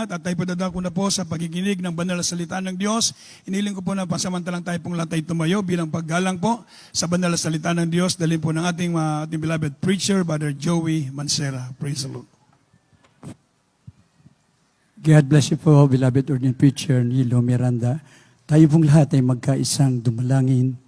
At tayo padadako na po sa pakikinig ng banal na salita ng Diyos. Iniling ko po na pasamantalang tayo pong lahat ay tumayo bilang paggalang po sa banal na salita ng Diyos. Dalhin po ng ating beloved preacher, Brother Joey Mancera. Praise the Lord. God bless you po, beloved ordained preacher Nilo Miranda. Tayo pong lahat ay magkaisang dumalangin.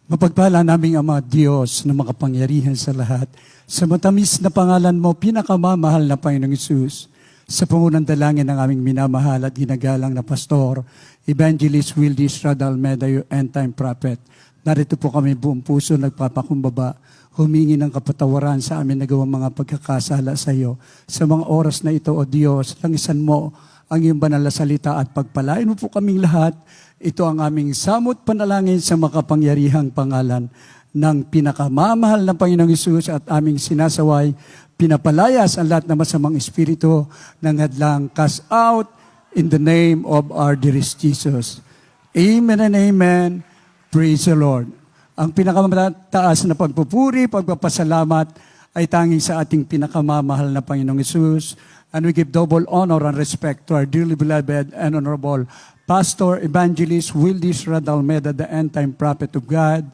Mapagpala naming Ama Diyos na makapangyarihan sa lahat. Sa matamis na pangalan mo, pinakamamahal na Panginoong Hesus, sa pangunang dalangin ng aming minamahal at ginagalang na pastor, Evangelist Wildy Estrada Almeda, your end-time prophet. Narito po kami buong puso nagpapakumbaba, humingi ng kapatawaran sa amin nagawang mga pagkakasala sa iyo. Sa mga oras na ito, O Diyos, langisan mo ang iyong banal na salita at pagpalain mo po kaming lahat. Ito ang aming samot panalangin sa makapangyarihang pangalan ng pinakamamahal na Panginoong Hesus at aming sinasaway, pinapalayas ang lahat ng masamang espiritu ng hadlang, cast out in the name of our dearest Jesus. Amen and amen. Praise the Lord. Ang pinakamataas na pagpupuri, pagpapasalamat ay tanging sa ating pinakamamahal na Panginoong Hesus. And we give double honor and respect to our dearly beloved and honorable Pastor Evangelist Wildy Estrada Almeda, the end-time prophet of God.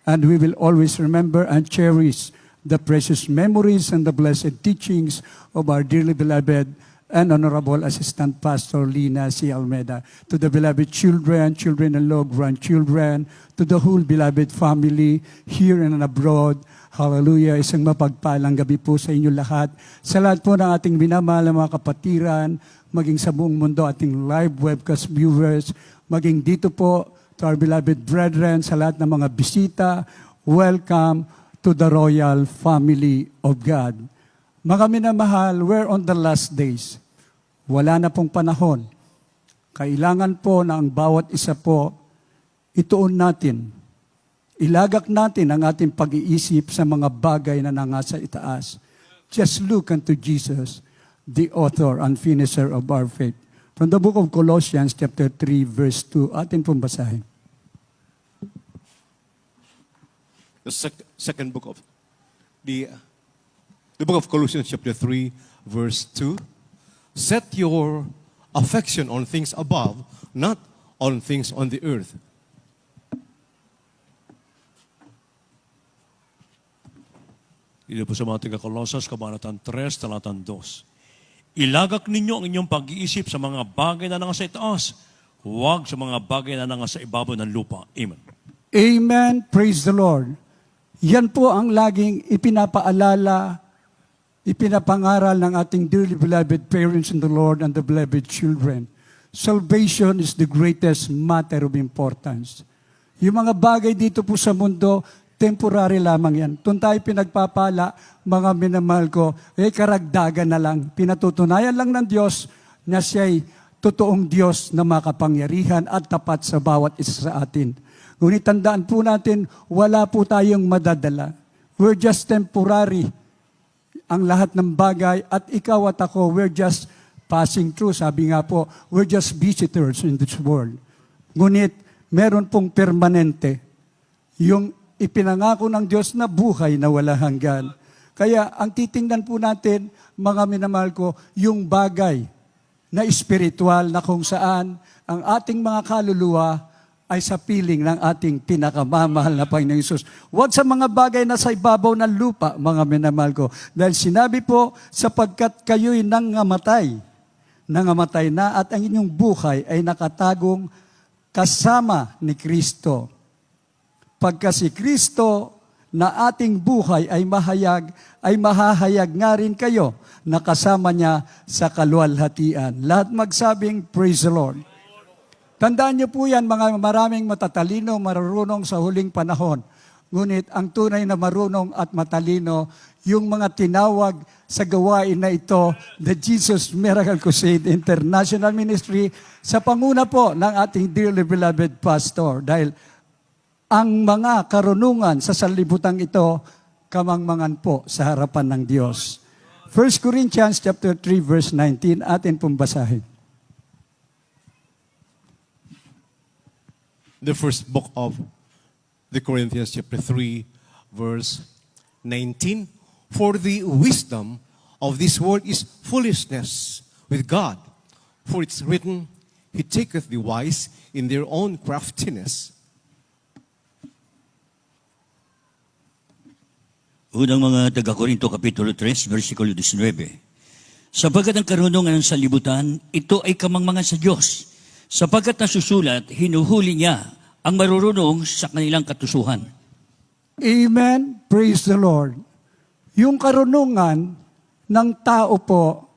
And we will always remember and cherish the precious memories and the blessed teachings of our dearly beloved and honorable Assistant Pastor Lina C. Almeda. To the beloved children, children-in-law, grandchildren, to the whole beloved family here and abroad. Hallelujah. Isang mapagpalang gabi po sa inyo lahat. Sa lahat po ng ating minamahal na mga kapatiran, maging sa buong mundo, ating live webcast viewers, maging dito po to our beloved brethren, sa lahat ng mga bisita, welcome to the royal family of God. Mga minamahal, we're on the last days. Wala na pong panahon. Kailangan po na ang bawat isa po, ituon natin. Ilagak natin ang ating pag-iisip sa mga bagay na nangasa itaas. Just look unto Jesus, the author and finisher of our faith. From the book of Colossians chapter 3 verse 2, atin pong basahin. The second book of the book of Colossians chapter 3 verse 2. Set your affection on things above, not on things on the earth. Ito po sa mga taga-Colossus, Kabanatang 3, Talatang 2. Ilagak ninyo ang inyong pag-iisip sa mga bagay na nangasa itaas, huwag sa mga bagay na nangasa ibabaw ng lupa. Amen. Amen. Praise the Lord. Yan po ang laging ipinapaalala, ipinapangaral ng ating dearly beloved parents in the Lord and the beloved children. Salvation is the greatest matter of importance. Yung mga bagay dito po sa mundo, temporary lamang yan. Doon tayo pinagpapala, mga minamahal ko, karagdagan na lang. Pinatutunayan lang ng Diyos na siya'y totoong Diyos na makapangyarihan at tapat sa bawat isa sa atin. Ngunit tandaan po natin, wala po tayong madadala. We're just temporary. Ang lahat ng bagay at ikaw at ako, we're just passing through. Sabi nga po, we're just visitors in this world. Ngunit meron pong permanente. Yung ipinangako ng Diyos na buhay na wala hanggan. Kaya ang titingnan po natin, mga minamahal ko, yung bagay na espiritual na kung saan ang ating mga kaluluwa ay sa piling ng ating pinakamamahal na Panginoong Hesus. Huwag sa mga bagay na sa ibabaw ng lupa, mga minamahal ko. Dahil sinabi po, sapagkat kayo'y nangamatay na at ang inyong buhay ay nakatagong kasama ni Kristo. Pagka si Kristo na ating buhay ay mahahayag nga rin kayo na kasama niya sa kaluwalhatian. Lahat magsabing, praise the Lord. Tandaan niyo po yan, mga maraming matatalino, marunong sa huling panahon. Ngunit ang tunay na marunong at matalino, yung mga tinawag sa gawain na ito, the Jesus Miracle Crusade International Ministry, sa panguna po ng ating dearly beloved pastor. Dahil ang mga karunungan sa sanlibutan ito, kamangmangan po sa harapan ng Diyos. 1 Corinthians chapter 3 verse 19, atin pong basahin. The first book of the Corinthians chapter 3 verse 19. For the wisdom of this world is foolishness with God. For it's written, He taketh the wise in their own craftiness. Unang mga taga-Korinto Kapitulo 3, versikulo 19. Sapagkat ang karunungan ng sanlibutan, ito ay kamangmangan sa Diyos. Sapagkat nasusulat, hinuhuli niya ang marurunong sa kanilang katusuhan. Amen. Praise the Lord. Yung karunungan ng tao po,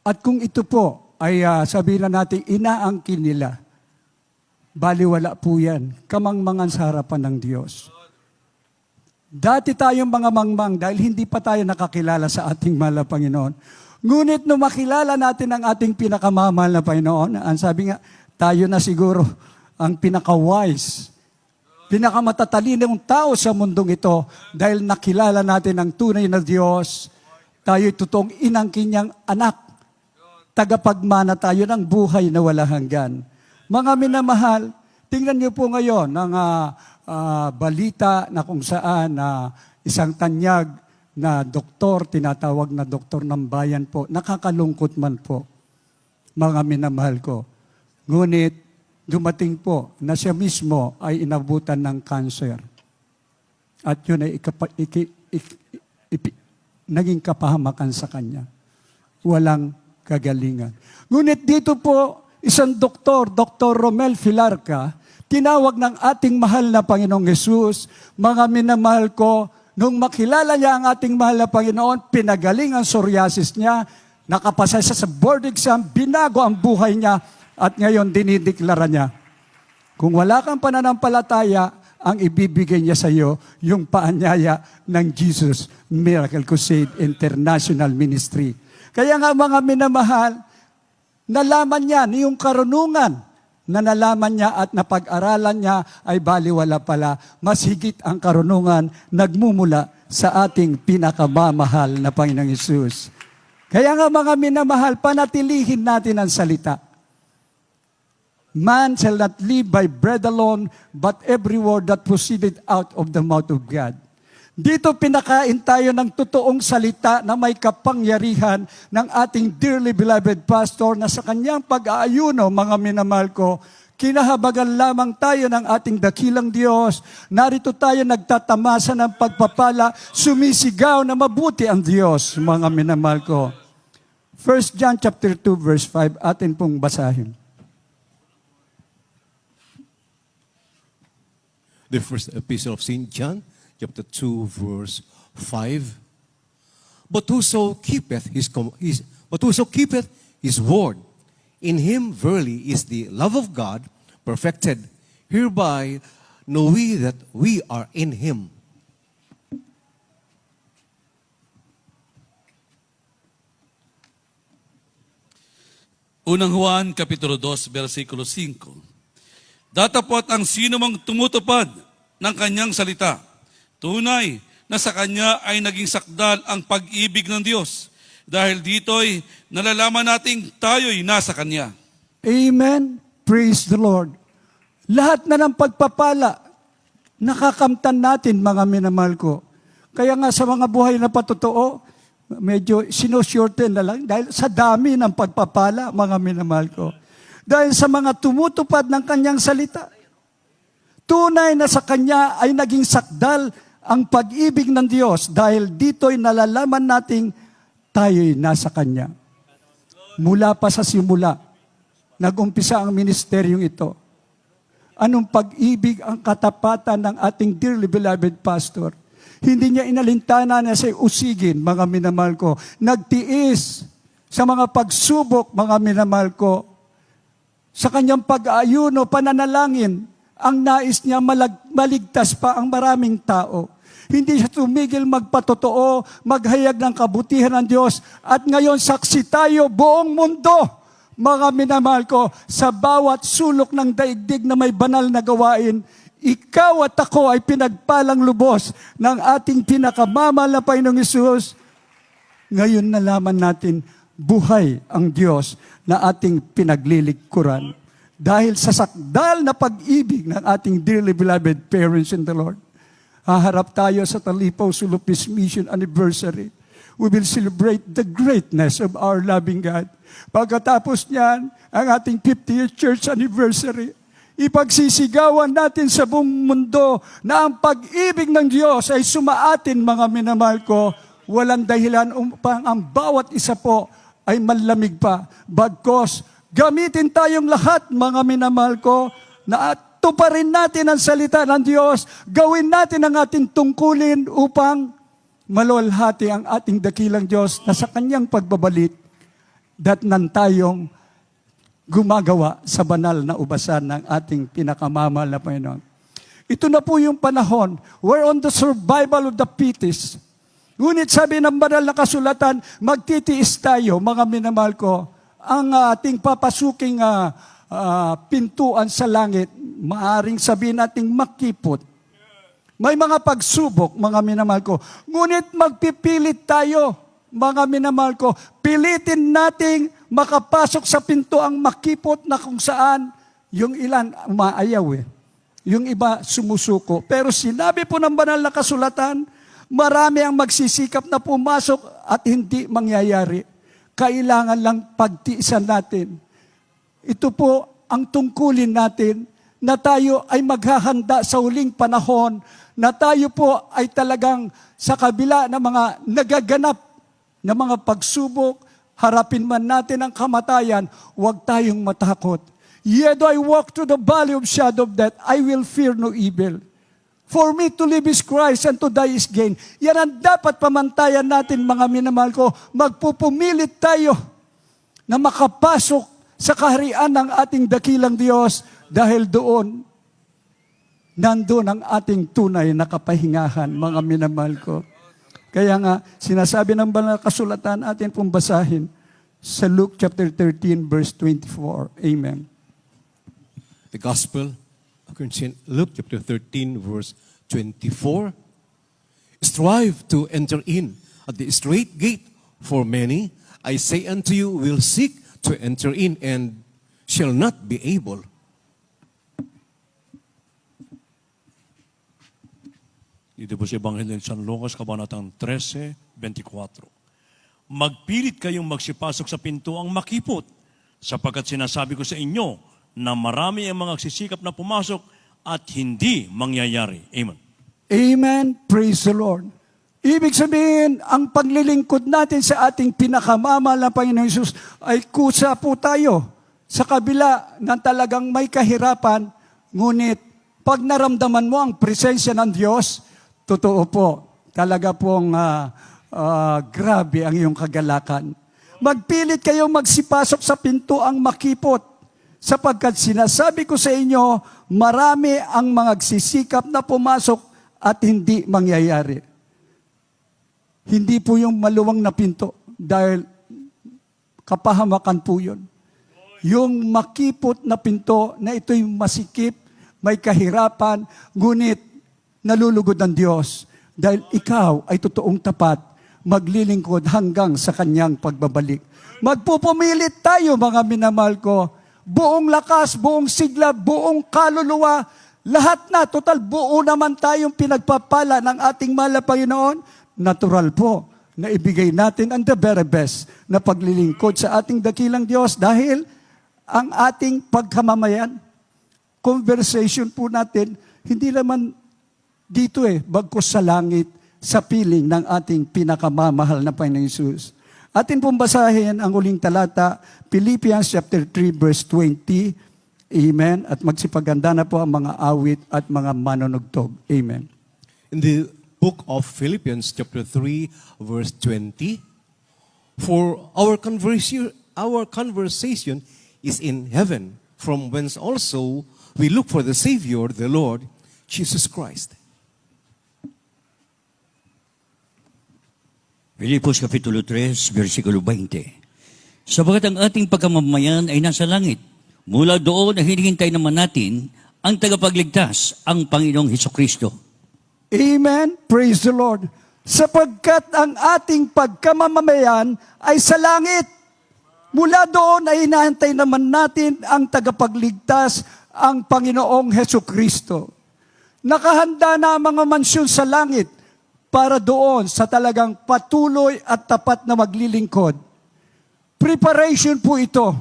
at kung ito po ay sabihin na natin, inaangkin nila, baliwala po yan. Kamangmangan sa harapan ng Diyos. Dati tayong mga mangmang dahil hindi pa tayo nakakilala sa ating mahal na Panginoon. Ngunit nung makilala natin ang ating pinakamamahal na Panginoon, ang sabi nga, tayo na siguro ang pinaka-wise, pinakamatatalinong tao sa mundong ito dahil nakilala natin ang tunay na Diyos. Tayo'y totoong inangkin niyang anak. Tagapagmana tayo ng buhay na wala hanggan. Mga minamahal, tingnan niyo po ngayon ang balita na kung saan isang tanyag na doktor, tinatawag na doktor ng bayan po, nakakalungkot man po, mga minamahal ko. Ngunit, dumating po na siya mismo ay inabutan ng cancer. At yun ay naging kapahamakan sa kanya. Walang kagalingan. Ngunit dito po, isang doktor, Dr. Romel Filarca, tinawag ng ating mahal na Panginoong Hesus, mga minamahal ko, nung makilala niya ang ating mahal na Panginoon, pinagaling ang psoriasis niya, nakapasa siya sa board exam, binago ang buhay niya, at ngayon dinideklara niya, kung wala kang pananampalataya, ang ibibigay niya sa iyo yung paanyaya ng Jesus Miracle Crusade International Ministry. Kaya nga mga minamahal, nalaman niya yung karunungan na nalaman niya at napag-aralan niya ay baliwala pala. Mas higit ang karunungan nagmumula sa ating pinakamamahal na Panginoong Hesus. Kaya nga mga minamahal, panatilihin natin ang salita. Man shall not live by bread alone, but every word that proceeded out of the mouth of God. Dito pinakain tayo ng totoong salita na may kapangyarihan ng ating dearly beloved pastor na sa kanyang pag-aayuno, mga minamahal ko, kinahabagan lamang tayo ng ating dakilang Diyos. Narito tayo nagtatamasa ng pagpapala, sumisigaw na mabuti ang Diyos, mga minamahal ko. 1 John chapter 2 verse 5, atin pong basahin. The first epistle of St. John, chapter 2, verse 5. But whoso keepeth his word, in him verily is the love of God perfected. Hereby know we that we are in him. Unang Juan, Kapitulo 2, versikulo 5. Datapot ang sino mang tumutupad ng kanyang salita. Tunay na sa kanya ay naging sakdal ang pag-ibig ng Diyos. Dahil dito'y nalalaman nating tayo'y nasa kanya. Amen. Praise the Lord. Lahat na ng pagpapala, nakakamtan natin, mga minamahal ko. Kaya nga sa mga buhay na patotoo, medyo sinushorten na lang dahil sa dami ng pagpapala, mga minamahal ko. Dahil sa mga tumutupad ng kanyang salita. Tunay na sa kanya ay naging sakdal ang pag-ibig ng Diyos dahil dito'y nalalaman nating tayo'y nasa kanya. Mula pa sa simula, nag-umpisa ang ministeryong ito. Anong pag-ibig ang katapatan ng ating dearly beloved pastor? Hindi niya inalintana na sa usigin, mga minamahal ko. Nagtiis sa mga pagsubok, mga minamahal ko. Sa kanyang pag-aayuno, pananalangin, ang nais niya maligtas pa ang maraming tao. Hindi siya tumigil magpatotoo, maghayag ng kabutihan ng Diyos. At ngayon, saksi tayo buong mundo, mga minamahal ko, sa bawat sulok ng daigdig na may banal na gawain, ikaw at ako ay pinagpalang lubos ng ating pinakamamahal na Panginoong Hesus. Ngayon nalaman natin, buhay ang Diyos na ating pinaglilingkuran. Dahil sa sakdal na pag-ibig ng ating dearly beloved parents in the Lord, haharap tayo sa Talipaw Sulupis Mission Anniversary. we will celebrate the greatness of our loving God. Pagkatapos niyan, ang ating 50th church anniversary, ipagsisigawan natin sa buong mundo na ang pag-ibig ng Diyos ay sumaatin, mga minamahal ko. Walang dahilan upang ang bawat isa po ay manlamig pa. Bagkos, gamitin tayong lahat, mga minamahal ko, na tuparin natin ang salita ng Diyos, gawin natin ang ating tungkulin upang malulhati ang ating dakilang Diyos na sa kanyang pagbabalik, datnan tayong gumagawa sa banal na ubasan ng ating pinakamamahal na Panginoon. Ito na po yung panahon. We're on the survival of the fittest. Ngunit sabi ng banal na kasulatan, magtitiis tayo, mga minamahal ko, ang ating papasuking pintuan sa langit, maaring sabihin nating makipot. May mga pagsubok, mga minamahal ko. Ngunit magpipilit tayo, mga minamahal ko. Pilitin nating makapasok sa pinto ang makipot na kung saan yung ilan umaayaw Yung iba sumusuko. Pero sinabi po ng banal na kasulatan, marami ang magsisikap na pumasok at hindi mangyayari. Kailangan lang pagtiisan natin. Ito po ang tungkulin natin na tayo ay maghahanda sa huling panahon, na tayo po ay talagang sa kabila ng mga nagaganap na mga pagsubok, harapin man natin ang kamatayan, huwag tayong matakot. Yet though I walk through the valley of shadow of death, I will fear no evil. For me to live is Christ and to die is gain. Yan ang dapat pamantayan natin, mga minamahal ko. Magpupumilit tayo na makapasok sa kaharian ng ating dakilang Diyos dahil doon, nandun ang ating tunay na kapahingahan, mga minamahal ko. Kaya nga, sinasabi ng banal na kasulatan, atin pong basahin sa Luke chapter 13, verse 24. Amen. The Gospel according to Luke chapter 13, verse 24. Strive to enter in at the straight gate, for many, I say unto you, will seek to enter in and shall not be able. Dito po sa Ebanghelyo ng San Lucas, Kabanatang 13:24. Magpilit kayong magsipasok sa pintuang makipot, sapagkat sinasabi ko sa inyo na marami ang mga agsisikap na pumasok at hindi mangyayari. Amen. Amen. Praise the Lord. Ibig sabihin, ang paglilingkod natin sa ating pinakamamahal na Panginoon Hesus ay kusa po tayo sa kabila ng talagang may kahirapan, ngunit pag naramdaman mo ang presensya ng Diyos, totoo po, talaga pong grabe ang iyong kagalakan. Magpilit kayong magsipasok sa pintuang makipot, sapagkat sinasabi ko sa inyo, marami ang mga agsisikap na pumasok at hindi mangyayari. Hindi po yung maluwang na pinto, dahil kapahamakan po yun. Yung makipot na pinto na ito'y masikip, may kahirapan, ngunit nalulugod ng Diyos dahil ikaw ay totoong tapat, maglilingkod hanggang sa kanyang pagbabalik. Magpupumilit tayo, mga minamahal ko, buong lakas, buong sigla, buong kaluluwa, lahat na, total buo naman tayong pinagpapala ng ating mahal na Panginoon. Natural po na ibigay natin ang the very best na paglilingkod sa ating dakilang Diyos dahil ang ating pagkamamayan, conversation po natin, hindi naman dito bagkus sa langit, sa piling ng ating pinakamamahal na Panginoon Hesus. Atin pong basahin ang uling talata, Philippians chapter 3, verse 20. Amen. At magsipaganda na po ang mga awit at mga manunugtog. Amen. In the book of Philippians chapter 3, verse 20, for our conversation is in heaven, from whence also we look for the Savior, the Lord, Jesus Christ. Filipos Kapitulo 3, versikulo 20. Sapagat ang ating pagkamamayan ay nasa langit. Mula doon na hinihintay naman natin ang tagapagligtas, ang Panginoong Hesukristo. Amen. Praise the Lord. Sapagkat ang ating pagkamamayan ay sa langit. Mula doon ay hinahintay naman natin ang tagapagligtas, ang Panginoong Hesukristo. Nakahanda na ang mga mansyon sa langit para doon sa talagang patuloy at tapat na maglilingkod. Preparation po ito.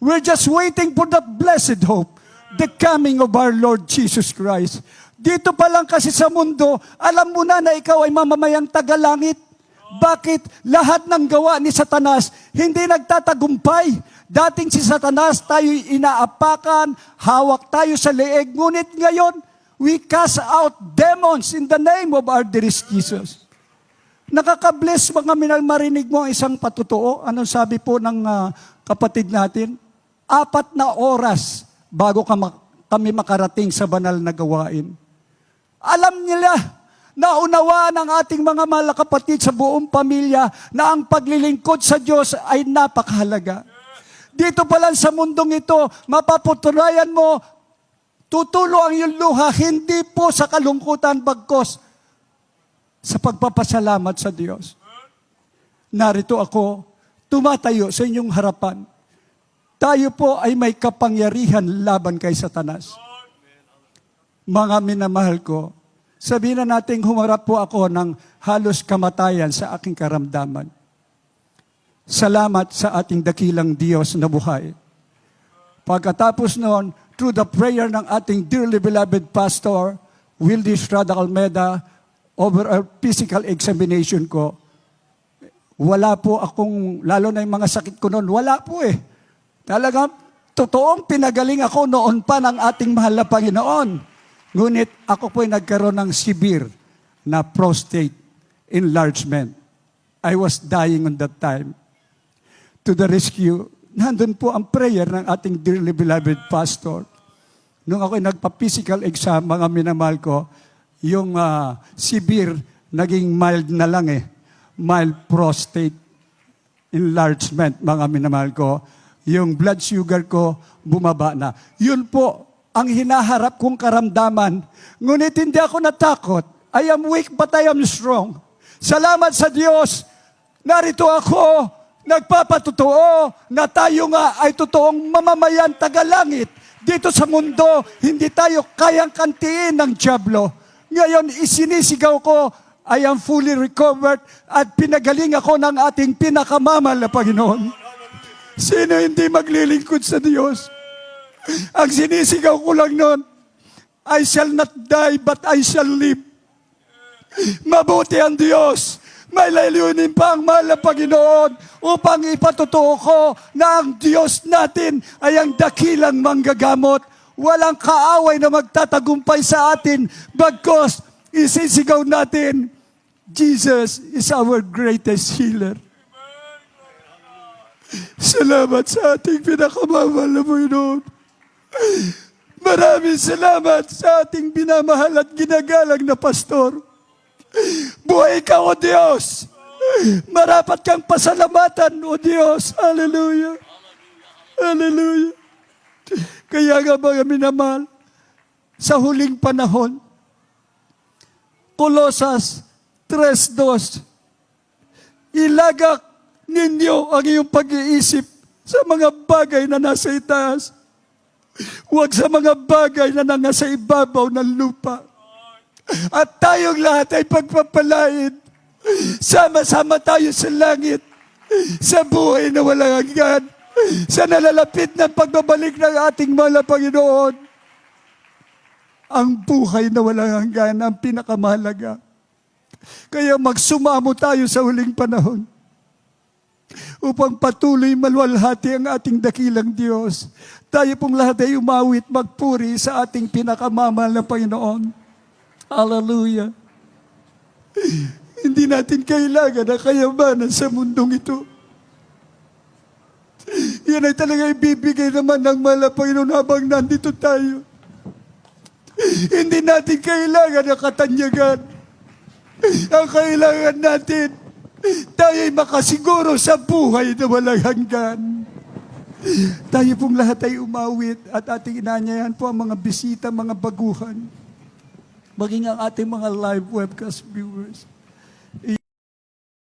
We're just waiting for that blessed hope, the coming of our Lord Jesus Christ. Dito pa lang kasi sa mundo, alam mo na ikaw ay mamamayang tagalangit. Bakit? Lahat ng gawa ni Satanas hindi nagtatagumpay. Dating si Satanas, tayo'y inaapakan, hawak tayo sa leeg. Ngunit ngayon, we cast out demons in the name of our dearest Jesus. Nakaka-bless mga minal marinig mo ang isang patutuo. Anong sabi po ng kapatid natin? 4 na oras bago kami makarating sa banal na gawain. Alam nila, naunawaan ng ating mga mahal na kapatid sa buong pamilya na ang paglilingkod sa Diyos ay napakahalaga. Dito pa lang sa mundong ito, mapapatunayan mo, tutulo ang iyong luha, hindi po sa kalungkutan bagkos, sa pagpapasalamat sa Diyos. Narito ako, tumatayo sa inyong harapan. Tayo po ay may kapangyarihan laban kay Satanas. Mga minamahal ko, sabihin na natin humarap po ako ng halos kamatayan sa aking karamdaman. Salamat sa ating dakilang Diyos na buhay. Pagkatapos noon, through the prayer ng ating dearly beloved Pastor, Wildy Estrada Almeda, over a physical examination ko, wala po akong, lalo na yung mga sakit ko noon, wala po eh. Talagang totoong pinagaling ako noon pa ng ating mahal na Panginoon. Ngunit ako po ay nagkaroon ng severe na prostate enlargement. I was dying on that time. To the rescue, nandun po ang prayer ng ating dearly beloved pastor. Nung ako ay nagpa-physical exam, mga minamahal ko, yung severe, naging mild na lang eh. Mild prostate enlargement, mga minamahal ko. Yung blood sugar ko, bumaba na. Yun po, ang hinaharap kong karamdaman. Ngunit hindi ako natakot. I am weak but I am strong. Salamat sa Diyos. Narito ako, nagpapatutuo na tayo nga ay totoong mamamayan tagalangit. Dito sa mundo, hindi tayo kayang kantiin ng dyablo. Ngayon, isinisigaw ko, I am fully recovered at pinagaling ako ng ating pinakamamal na Panginoon. Sino hindi maglilingkod sa Diyos? Ang sinisigaw ko lang noon, I shall not die but I shall live. Mabuti ang Diyos. May layunin pa ang mahal na Panginoon upang ipatutuo ko na ang Diyos natin ay ang dakilang manggagamot. Walang kaaway na magtatagumpay sa atin bagkos isisigaw natin, Jesus is our greatest healer. Salamat sa ating pinakamamahal na Panginoon. Maraming salamat sa ating binamahal at ginagalang na pastor. Buhay ka, O Diyos. Marapat kang pasalamatan, O Diyos. Hallelujah. Hallelujah. Kaya nga mga minamahal, sa huling panahon, Colosas 3:2, ilagak ninyo ang iyong pag-iisip sa mga bagay na nasa itaas. Huwag sa mga bagay na nasa ibabaw ng lupa. At tayong lahat ay pagpapalain. Sama-sama tayo sa langit, sa buhay na walang hanggan, sa nalalapit na pagbabalik ng ating mahal na Panginoon. Ang buhay na walang hanggan ang pinakamahalaga. Kaya magsumamo tayo sa huling panahon upang patuloy maluwalhati ang ating dakilang Diyos. Tayo pong lahat ay umawit, magpuri sa ating pinakamamahal na Panginoon. Hallelujah. Hindi natin kailangan ang kayamanan sa mundong ito. Yan ay talaga ibibigay naman ng mahal na Panginoon habang nandito tayo. Hindi natin kailangan ang katanyagan. Ang kailangan natin, tayo ay makasiguro sa buhay na walang hanggan. Tayo pong lahat ay umawit at ating inanyayahan po ang mga bisita, mga baguhan, maging ang ating mga live webcast viewers.